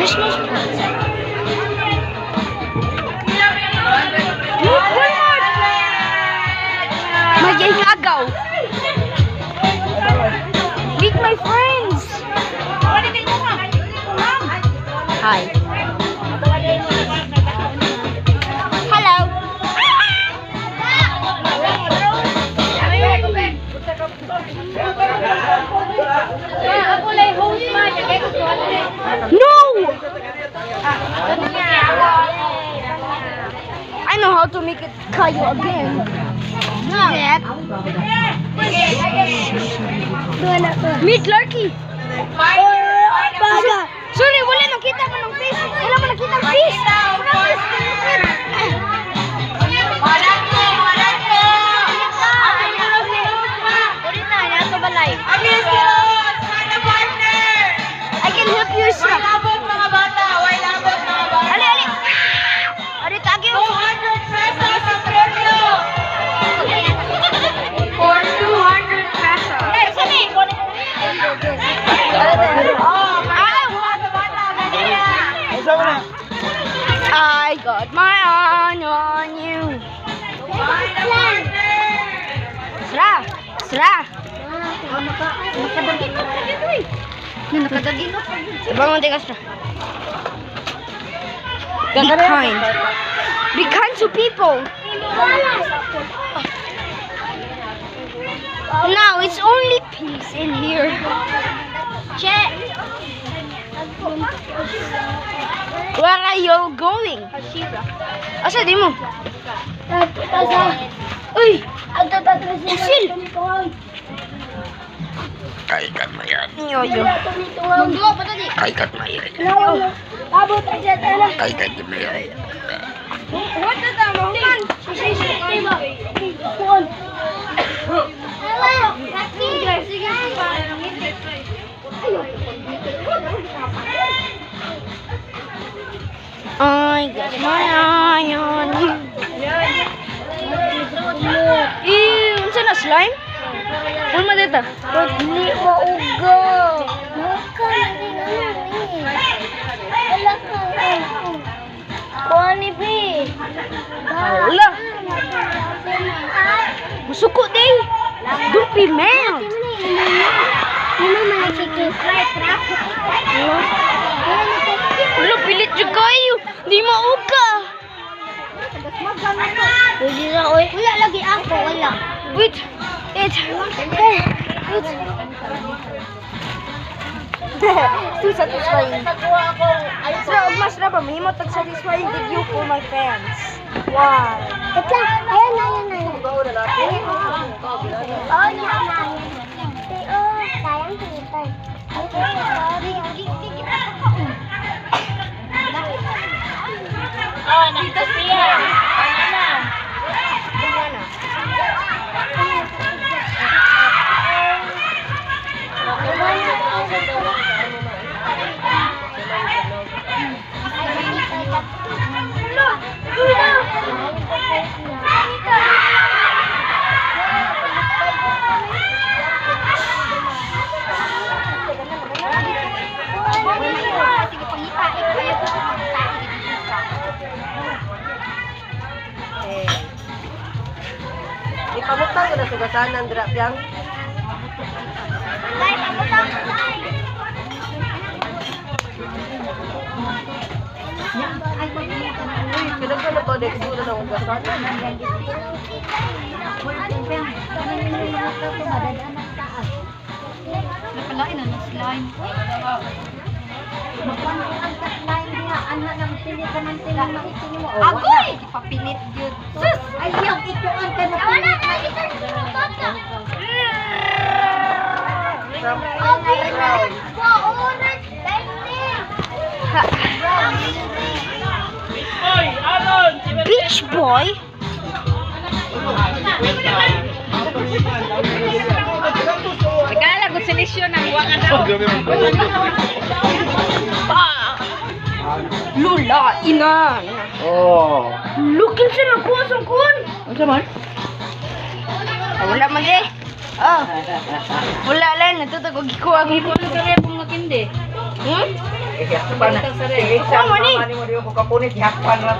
Christmas present. Magiging agaw. Meet my friends. Hi. Hello. No! I know how to make it kayo again. No. Meet Larky. Sorry, wala nakita mo ng face. Wala mo nakita ng face. I can help you, sir. Ali, ali. Ali, tagi mo. For 200 pesos. I got my eye on you. Sra, sra. Bangun tigas na. Be kind. Be kind to people. Now it's only peace in here. Check. Where are you going? Asa di mo? Uy! Usil! Kaikat mo yan. Yoyo. Kaikat mo yan. Kaikat mo yan. What is that, Roman? I got my eye on you. Ew, unsa na slime? Uy, madita. Hindi mo ugo. Maka wala ka. Kuha ni B. Wala. Musuko day. Dupi melt. Ano man nakikisay? Wala, pilit dyan kayo. Di mauka. Pwede na, oy. Wala lagi ako, wala. Wait. Wait. Too satisfying. Sir, mas na ba? Mahimot at satisfying video for my fans. Wow. Wait lang. Ayan na. Oh, sayang pilitan. Oh, nakita siya. Ano na? Ipamutang ko na sugasanan, Drapyang. Uy, pinagka na ba next na ng ugasanan? Nakalain na ng slime. Agoy! Ipapilit yun. Sus! Ayaw, ito ang tanong. Wala na, ito ang tanong. Beach boy? Nagkalagot sa lisyon ng wangan daw. Lula, ina. Oh. Looking sa nakuha sa kun. Ano man? Wala man eh. Oh. Wala lang, natutag og ikuha. Kung sa repong makindi. Hmm? Ihakpan na. Sige, sa mama ni mo diyo ko kapunit, ihakpan lang.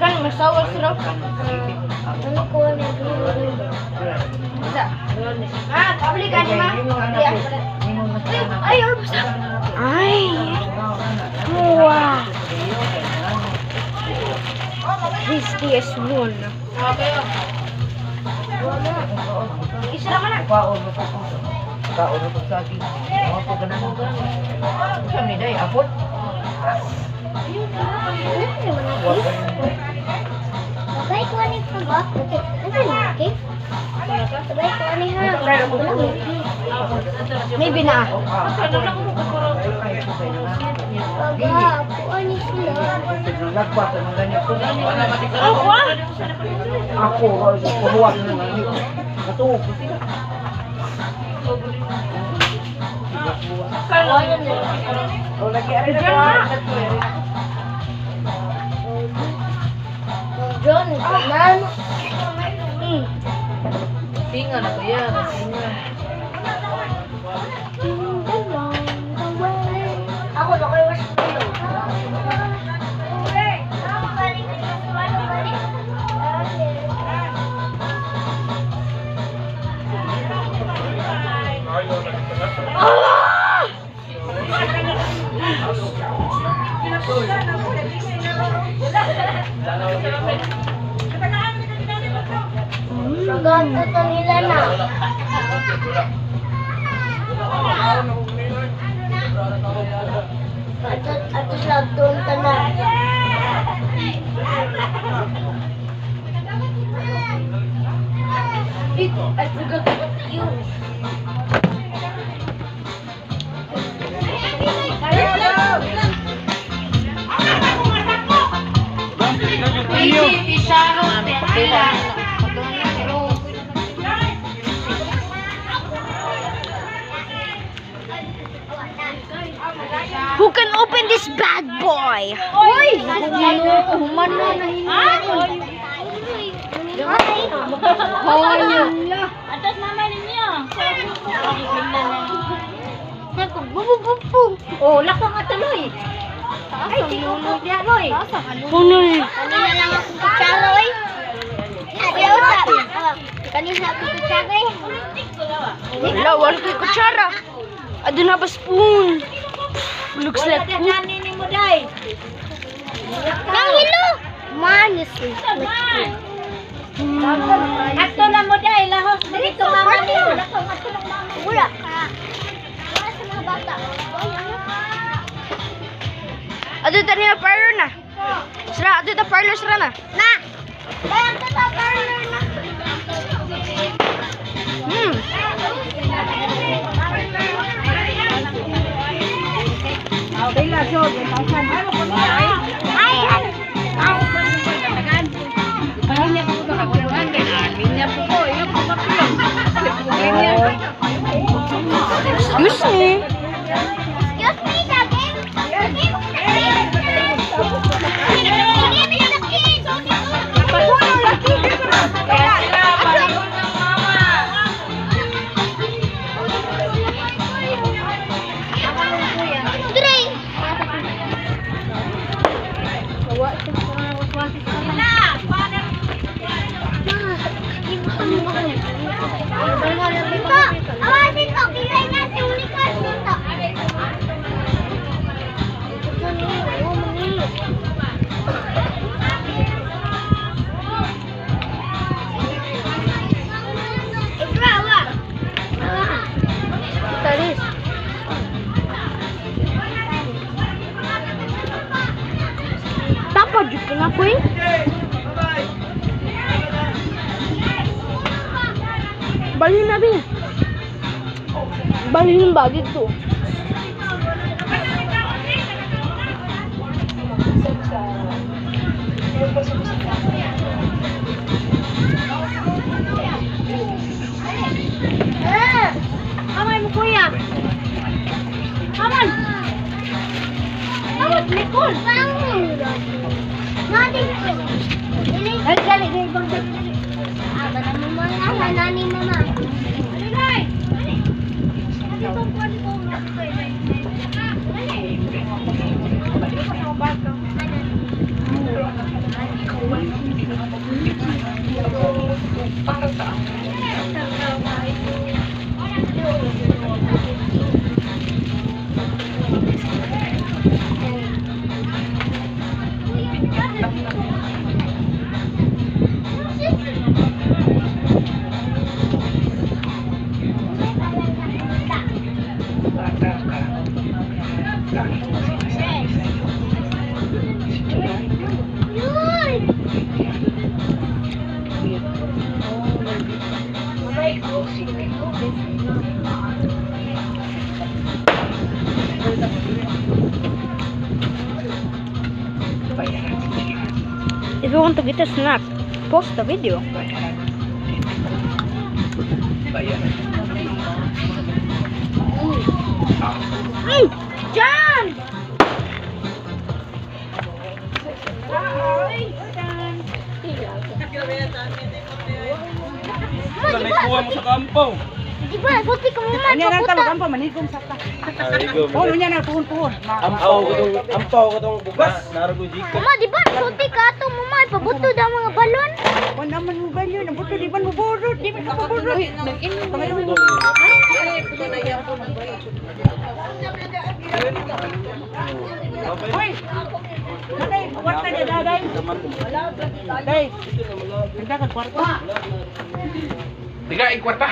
Kan masawa sila. Ano ko na Kabili ka ni ma. Ay, basta. Ay. Wow. Tastiest one. Isa naman na. Kaon mo sa akin. Mga po ganun mo. Saan ni day? Apot? Sabay ko ni pa ba? Okay. Sabay ko ni ha. Maybe na. Baga, ako ni sila. Nagpas ang ganito. Ako? Ako, kuhuwag na ganito. Matuog ko sila. O, lagi-ari na ba? John, kanan. Tinga na ko yan. Ako na kayo was Ganda nila na. At sa doon tanan. I forgot about you. Who can open this bad boy? Uy! Human na Atas mama ninyo. Oh, lako nga tuloy. Ay, tinulog niya, Loy. Punoy. Kanina lang ako kutsara, oy. Ayaw sa. Kanina ako kutsara, eh. Wala, wala ko'y kutsara. Ado na ba spoon? Looks like poop. Kanini mo, day. Nangilo! Manis, eh. Ato na mo, day. Lahos na dito, mama niyo. Wala. Wala sa mga bata. Ado tani na parlor na. Sira, ado ta parlor sira na. Na! Bayan ka sa parlor na. Excuse me. Excuse me, Daging. Balhin ba dito? Kamay mo, kuya. Kaman. Kaman, Nicole. Nani. Dali, dali, dali. Bana mo mga nani mama. Dali. Dito po dito. If you want to get a snack, post the video. John! May kuha mo sa kampo. Di ba, buti ka mo man. Anya nang talog ang pamanigom sa ta. Oh, nya na puhon-puhon. Ampaw ko tong bukas. Narugo jiko. Mama, di ba, buti ka ito mo man. Pabuto daw mga balon. Wa naman mo ba yun? Nabuto di man mo burot, di man ka burot. Hoy. Daday, kwarta ni daday. Daday. Kita ka kwarta. Tiga, kwarta.